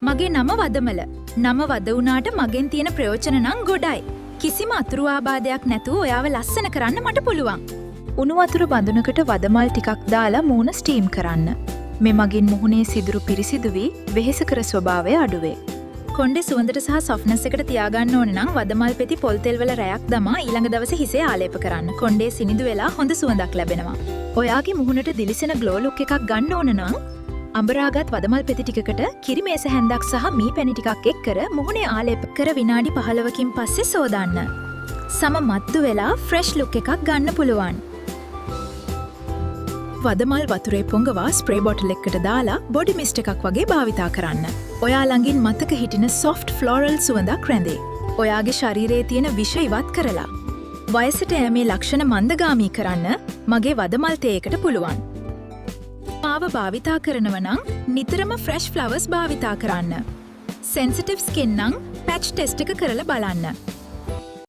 මගේ නම වදමල. නම වද වුණාට මගෙන් තියෙන ප්‍රයෝජන නම් ගොඩයි. කිසිම අතුරු ආබාධයක් නැතුව ඔයාව ලස්සන කරන්න මට පුළුවන්. උණු වතුර බඳුනකට වදමල් ටිකක් දාලා මූණ ස්ටීම් කරන්න. මේ මගින් මුහුණේ සිදුරු පිරිසිදු වී වෙහෙසකර ස්වභාවය අඩුවේ. කොණ්ඩේ සුවඳට සහ සොෆ්ට්නස් එකට තියාගන්න ඕන නම් වදමල් පෙති පොල් තෙල් වල රැයක් දමා ඊළඟ දවසේ හිසේ ආලේප කරන්න. කොණ්ඩේ සිනිඳු වෙලා හොඳ සුවඳක් ලැබෙනවා. ඔයාගේ මුහුණට දිලිසෙන ග්ලෝ ලුක් එකක් ගන්න ඕන නම් අඹරාගත් වදමල් පෙති ටිකකට කිරිමේස හැන්දක් සහ මී පැණි ටිකක් එක් කර මුහුණේ ආලේප කර විනාඩි 15කින් පස්සේ සෝදාන්න. සම මත්තු වෙලා ෆ්‍රෙෂ් ලුක් එකක් ගන්න පුළුවන්. වදමල් වතුරේ පොඟවා ස්ප්‍රේ බොටල් එකකට දාලා බොඩි මිස්ට් එකක් වගේ භාවිතා කරන්න. ඔයා ළඟින් මතක හිටින සොෆ්ට් ෆ්ලෝරල් සුවඳක් රැඳේ. ඔයාගේ ශරීරයේ තියෙන විෂ ඉවත් කරලා. වයසට යෑමේ ලක්ෂණ මන්දගාමී කරන්න මගේ වදමල් තේයකට පුළුවන්. මාව භාවිතා කරනව නම් නිතරම ෆ්‍රෙෂ් ෆ්ලවර්ස් භාවිතා කරන්න. සෙන්සිටිව් ස්කින් නම් පැච් ටෙස්ට් එක කරලා බලන්න.